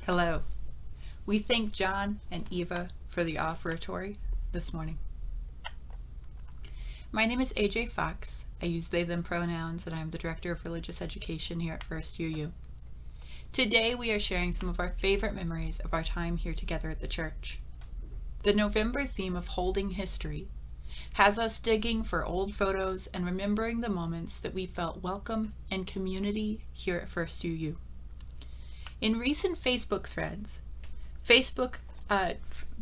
Hello. We thank John and Eva for the offertory this morning. My name is AJ Fox. I use they, them pronouns, and I'm the Director of Religious Education here at First UU. Today we are sharing some of our favorite memories of our time here together at the church. The November theme of Holding History has us digging for old photos and remembering the moments that we felt welcome and community here at First UU. In recent Facebook threads,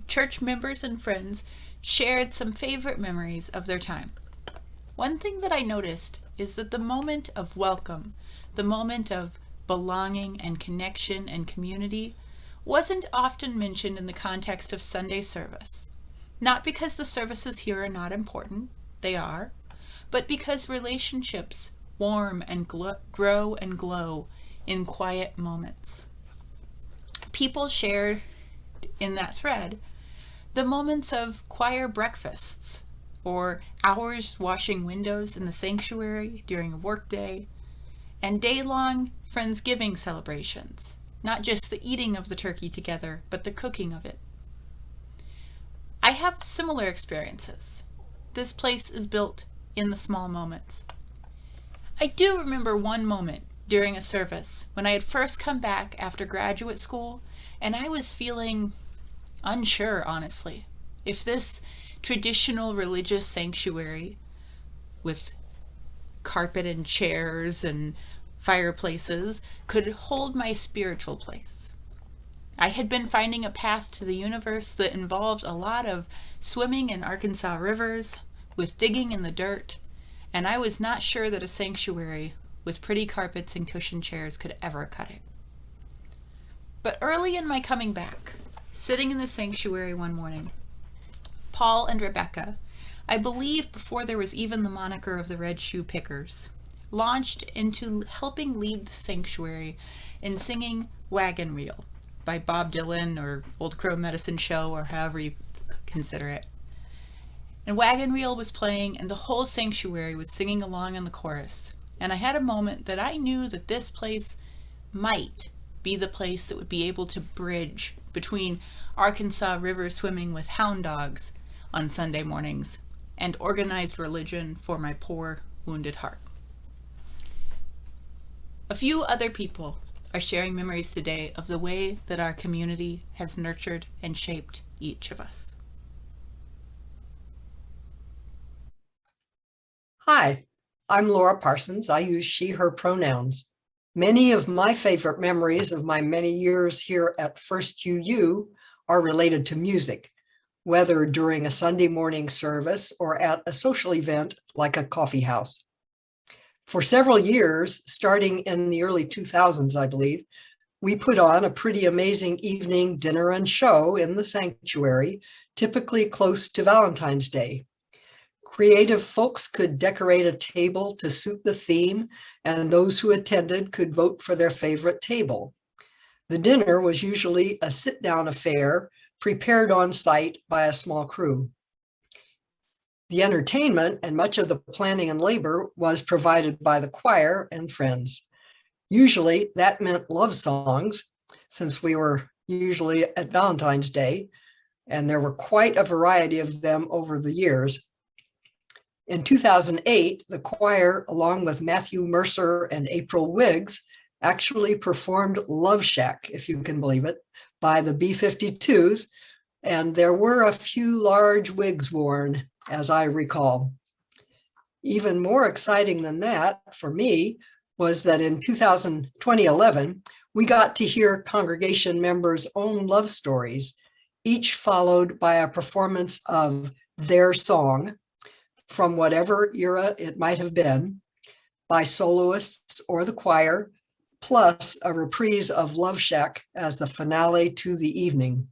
church members and friends shared some favorite memories of their time. One thing that I noticed is that the moment of welcome, the moment of belonging and connection and community, wasn't often mentioned in the context of Sunday service. Not because the services here are not important, they are, but because relationships warm and grow and glow in quiet moments. People shared in that thread the moments of choir breakfasts or hours washing windows in the sanctuary during a workday and day-long Friendsgiving celebrations, not just the eating of the turkey together, but the cooking of it. I have similar experiences. This place is built in the small moments. I do remember one moment during a service when I had first come back after graduate school and I was feeling unsure, honestly, if this traditional religious sanctuary with carpet and chairs and fireplaces could hold my spiritual place. I had been finding a path to the universe that involved a lot of swimming in Arkansas rivers, with digging in the dirt, and I was not sure that a sanctuary with pretty carpets and cushioned chairs could ever cut it. But early in my coming back, sitting in the sanctuary one morning, Paul and Rebecca, I believe before there was even the moniker of the Red Shoe Pickers, launched into helping lead the sanctuary in singing Wagon Wheel by Bob Dylan or Old Crow Medicine Show or however you consider it. And Wagon Wheel was playing and the whole sanctuary was singing along in the chorus. And I had a moment that I knew that this place might be the place that would be able to bridge between Arkansas River swimming with hound dogs on Sunday mornings and organized religion for my poor, wounded heart. A few other people are sharing memories today of the way that our community has nurtured and shaped each of us. Hi, I'm Laura Parsons. I use she, her pronouns. Many of my favorite memories of my many years here at First UU are related to music, whether during a Sunday morning service or at a social event like a coffee house. For several years, starting in the early 2000s, I believe, we put on a pretty amazing evening dinner and show in the sanctuary, typically close to Valentine's Day. Creative folks could decorate a table to suit the theme, and those who attended could vote for their favorite table. The dinner was usually a sit-down affair prepared on site by a small crew. The entertainment and much of the planning and labor was provided by the choir and friends. Usually that meant love songs, since we were usually at Valentine's Day, and there were quite a variety of them over the years. In 2008, the choir, along with Matthew Mercer and April Wiggs, actually performed Love Shack, if you can believe it, by the B-52s, and there were a few large wigs worn, as I recall. Even more exciting than that, for me, was that in 2011, we got to hear congregation members' own love stories, each followed by a performance of their song, from whatever era it might have been, by soloists or the choir, plus a reprise of Love Shack as the finale to the evening.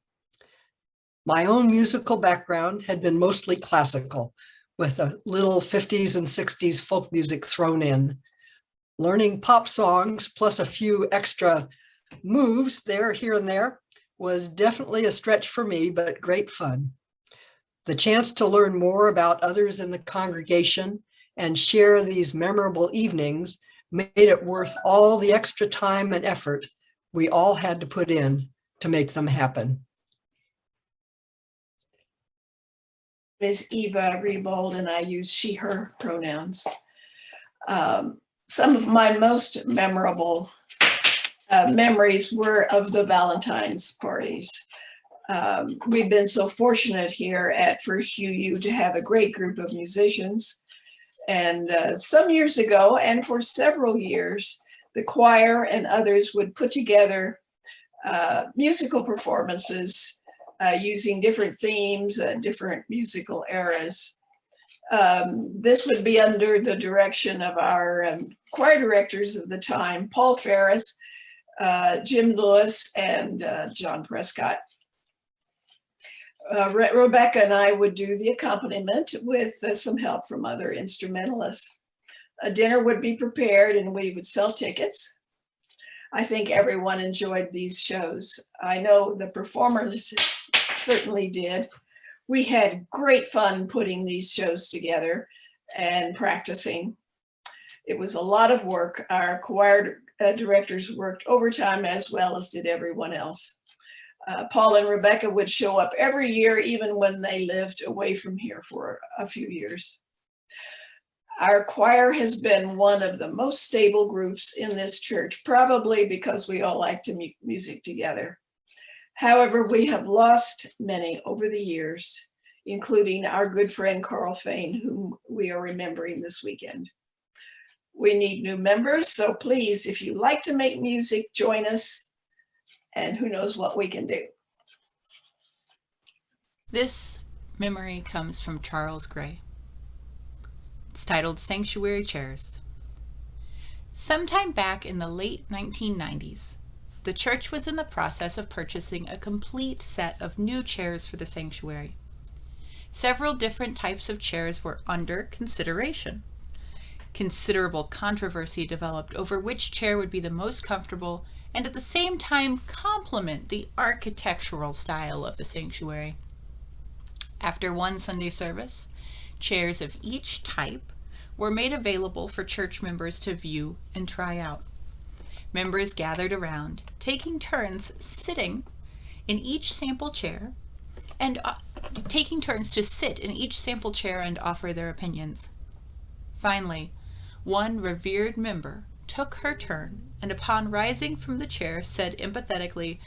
My own musical background had been mostly classical, with a little 50s and 60s folk music thrown in. Learning pop songs plus a few extra moves here and there was definitely a stretch for me, but great fun. The chance to learn more about others in the congregation and share these memorable evenings made it worth all the extra time and effort we all had to put in to make them happen. Is Eva Riebold, and I use she, her pronouns. Some of my most memorable memories were of the Valentine's parties. We've been so fortunate here at First UU to have a great group of musicians. And some years ago, and for several years, the choir and others would put together musical performances using different themes and different musical eras. This would be under the direction of our choir directors of the time, Paul Ferris, Jim Lewis, and John Prescott. Rebecca and I would do the accompaniment with some help from other instrumentalists. A dinner would be prepared and we would sell tickets. I think everyone enjoyed these shows. I know the performers certainly did. We had great fun putting these shows together and practicing. It was a lot of work. Our choir directors worked overtime as well as did everyone else. Paul and Rebecca would show up every year, even when they lived away from here for a few years. Our choir has been one of the most stable groups in this church, probably because we all like to make music together. However, we have lost many over the years, including our good friend Carl Fain, whom we are remembering this weekend. We need new members, so please, if you like to make music, join us, and who knows what we can do. This memory comes from Charles Gray. It's titled Sanctuary Chairs. Sometime back in the late 1990s, the church was in the process of purchasing a complete set of new chairs for the sanctuary. Several different types of chairs were under consideration. Considerable controversy developed over which chair would be the most comfortable and at the same time complement the architectural style of the sanctuary. After one Sunday service, chairs of each type were made available for church members to view and try out. Members gathered around, taking turns sitting in each sample chair and taking turns to sit in each sample chair and offer their opinions. Finally, one revered member took her turn and upon rising from the chair said empathetically,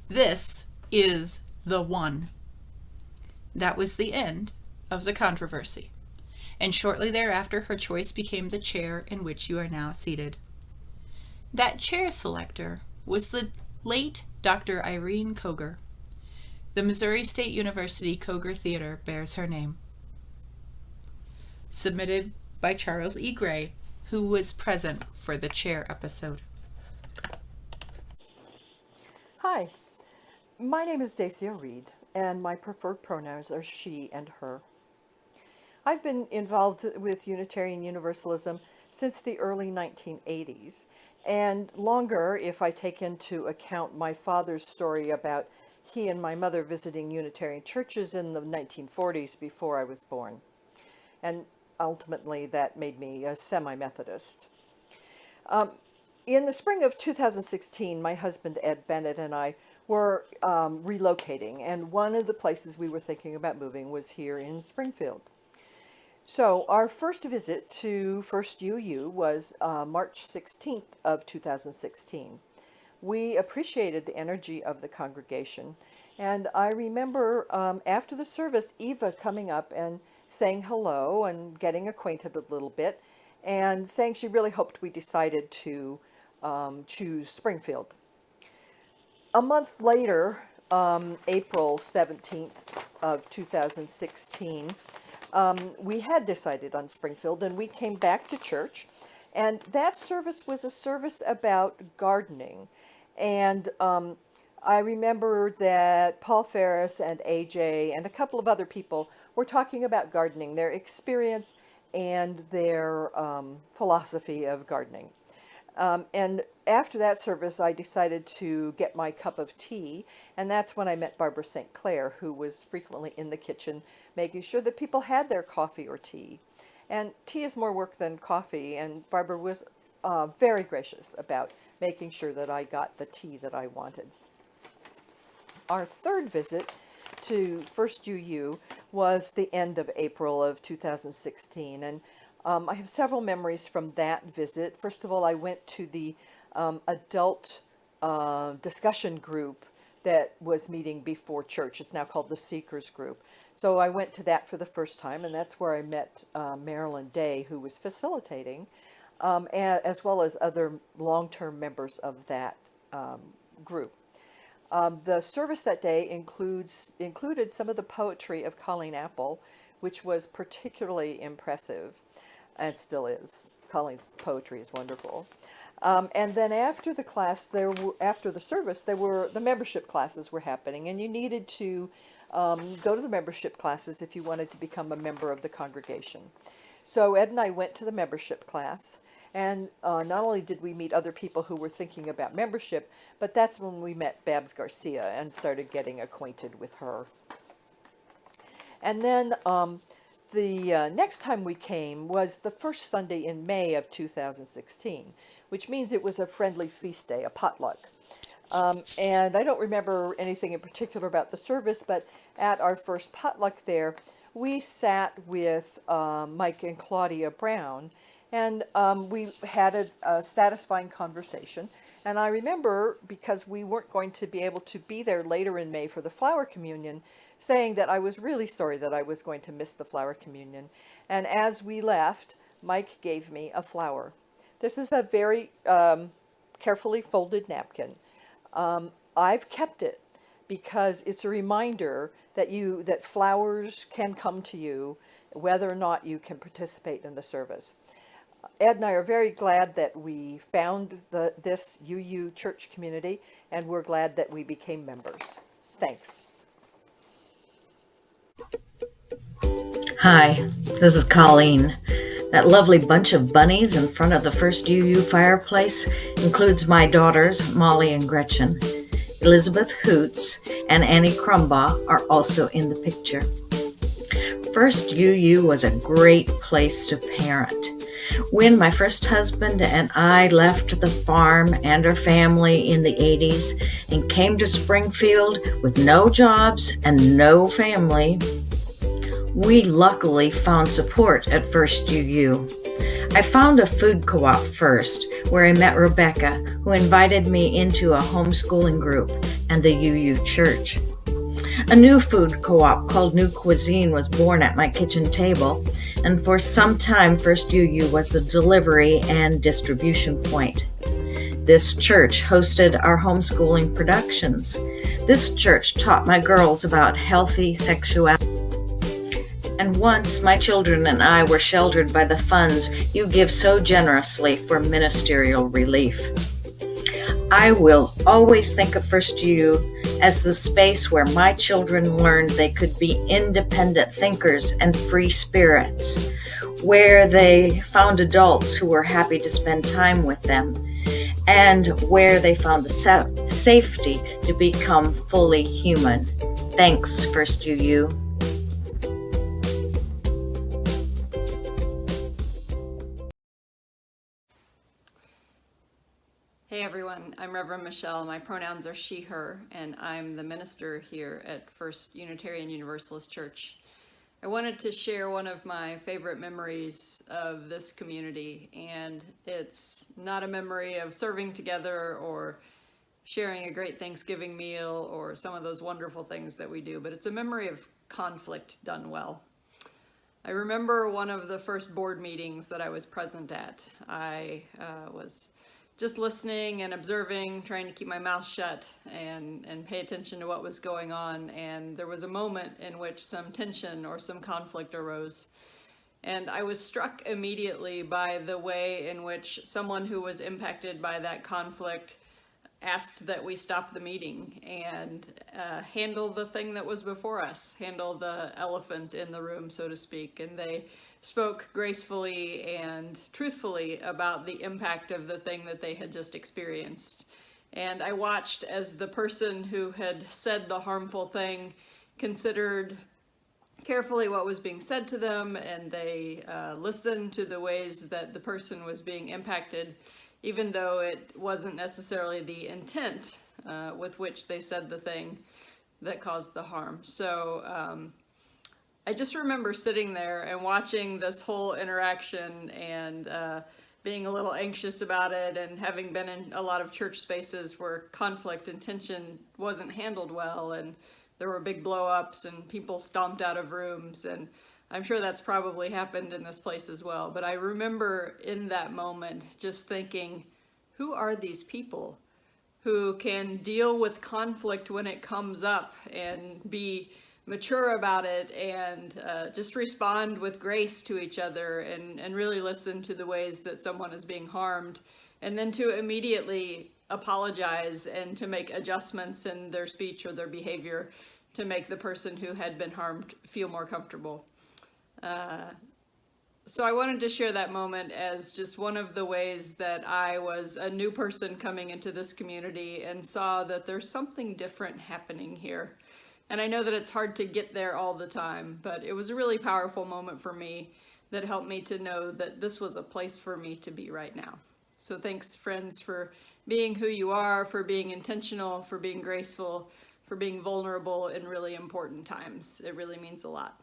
"This is the one." That was the end of the controversy, and shortly thereafter her choice became the chair in which you are now seated. That chair selector was the late Dr. Irene Koger. The Missouri State University Koger Theater bears her name. Submitted by Charles E. Gray, who was present for the chair episode. Hi, my name is Eva Reed, and my preferred pronouns are she and her. I've been involved with Unitarian Universalism since the early 1980s, and longer if I take into account my father's story about he and my mother visiting Unitarian churches in the 1940s before I was born. And ultimately that made me a semi-Methodist. In the spring of 2016, my husband Ed Bennett and I were relocating, and one of the places we were thinking about moving was here in Springfield. So our first visit to First UU was March 16th of 2016. We appreciated the energy of the congregation, and I remember after the service, Eva coming up and saying hello and getting acquainted a little bit, and saying she really hoped we decided to choose Springfield. A month later, April 17th of 2016, we had decided on Springfield, and we came back to church, and that service was a service about gardening. And I remember that Paul Ferris and AJ and a couple of other people were talking about gardening, their experience and their philosophy of gardening. And after that service, I decided to get my cup of tea, and that's when I met Barbara St. Clair, who was frequently in the kitchen making sure that people had their coffee or tea. And tea is more work than coffee, and Barbara was very gracious about making sure that I got the tea that I wanted. our third visit to First UU was the end of April of 2016, and I have several memories from that visit. First of all, I went to the adult discussion group that was meeting before church. It's now called the Seekers Group. So I went to that for the first time, and that's where I met Marilyn Day, who was facilitating, as well as other long-term members of that group. The service that day included some of the poetry of Colleen Apple, which was particularly impressive, and still is. Colleen's poetry is wonderful. And then after the class, after the service, the membership classes were happening, and you needed to go to the membership classes if you wanted to become a member of the congregation. So Ed and I went to the membership class, and not only did we meet other people who were thinking about membership, but that's when we met Babs Garcia and started getting acquainted with her. And then the next time we came was the first Sunday in May of 2016, which means it was a friendly feast day, a potluck. And I don't remember anything in particular about the service, but at our first potluck there, we sat with Mike and Claudia Brown, and we had a satisfying conversation. And I remember, because we weren't going to be able to be there later in May for the flower communion, saying that I was really sorry that I was going to miss the flower communion. And as we left, Mike gave me a flower. This is a very carefully folded napkin. I've kept it because it's a reminder that flowers can come to you whether or not you can participate in the service. Ed and I are very glad that we found this UU church community, and we're glad that we became members. Thanks. Hi, this is Colleen. That lovely bunch of bunnies in front of the first UU fireplace includes my daughters, Molly and Gretchen. Elizabeth Hoots and Annie Krumbaugh are also in the picture. First UU was a great place to parent. When my first husband and I left the farm and our family in the 80s and came to Springfield with no jobs and no family, we luckily found support at First UU. I found a food co-op first, where I met Rebecca, who invited me into a homeschooling group and the UU church. A new food co-op called New Cuisine was born at my kitchen table, and for some time First UU was the delivery and distribution point. This church hosted our homeschooling productions. This church taught my girls about healthy sexuality. And once my children and I were sheltered by the funds you give so generously for ministerial relief. I will always think of First UU as the space where my children learned they could be independent thinkers and free spirits, where they found adults who were happy to spend time with them, and where they found the safety to become fully human. Thanks, First UU. Hey everyone, I'm Rev Michelle. My pronouns are she, her, and I'm the minister here at First Unitarian Universalist Church. I wanted to share one of my favorite memories of this community, and it's not a memory of serving together or sharing a great Thanksgiving meal or some of those wonderful things that we do, but it's a memory of conflict done well. I remember one of the first board meetings that I was present at. I was just listening and observing, trying to keep my mouth shut and pay attention to what was going on. And there was a moment in which some tension or some conflict arose. And I was struck immediately by the way in which someone who was impacted by that conflict asked that we stop the meeting and handle the thing that was before us, handle the elephant in the room, so to speak. And they spoke gracefully and truthfully about the impact of the thing that they had just experienced. And I watched as the person who had said the harmful thing considered carefully what was being said to them, and they listened to the ways that the person was being impacted, even though it wasn't necessarily the intent with which they said the thing. that caused the harm. So I just remember sitting there and watching this whole interaction and being a little anxious about it, and having been in a lot of church spaces where conflict and tension wasn't handled well, and there were big blow-ups and people stomped out of rooms, and I'm sure that's probably happened in this place as well. But I remember in that moment just thinking, who are these people who can deal with conflict when it comes up and be mature about it, and just respond with grace to each other, and really listen to the ways that someone is being harmed, and then to immediately apologize and to make adjustments in their speech or their behavior to make the person who had been harmed feel more comfortable. So I wanted to share that moment as just one of the ways that I was a new person coming into this community and saw that there's something different happening here. And I know that it's hard to get there all the time, but it was a really powerful moment for me that helped me to know that this was a place for me to be right now. So thanks, friends, for being who you are, for being intentional, for being graceful, for being vulnerable in really important times. It really means a lot.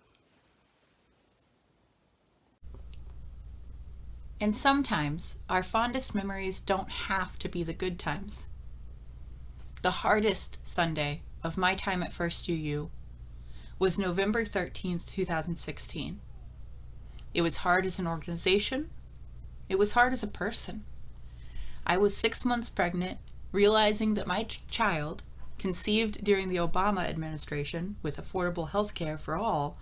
And sometimes our fondest memories don't have to be the good times. The hardest Sunday of my time at First UU was November 13th, 2016. It was hard as an organization. It was hard as a person. I was 6 months pregnant, realizing that my child, conceived during the Obama administration with affordable health care for all,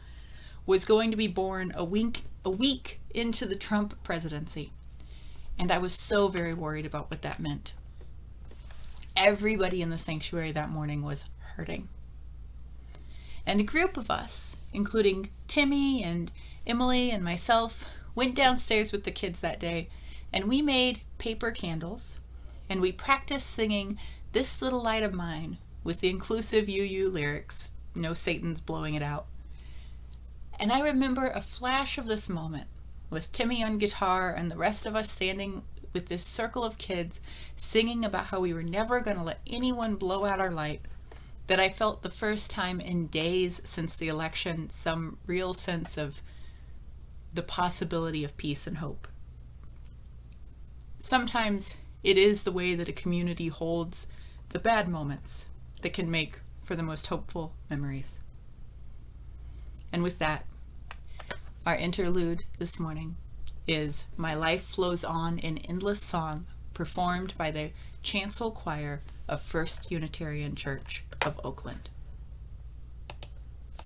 was going to be born a week into the Trump presidency. And I was so very worried about what that meant. Everybody in the sanctuary that morning was hurting. And a group of us, including Timmy and Emily and myself, went downstairs with the kids that day, and we made paper candles, and we practiced singing "This Little Light of Mine" with the inclusive UU lyrics, "No Satan's Blowing It Out." And I remember a flash of this moment with Timmy on guitar and the rest of us standing with this circle of kids singing about how we were never going to let anyone blow out our light, that I felt the first time in days since the election some real sense of the possibility of peace and hope. Sometimes it is the way that a community holds the bad moments that can make for the most hopeful memories. And with that, our interlude this morning is "My Life Flows On in Endless Song," performed by the Chancel Choir of First Unitarian Church of Oakland.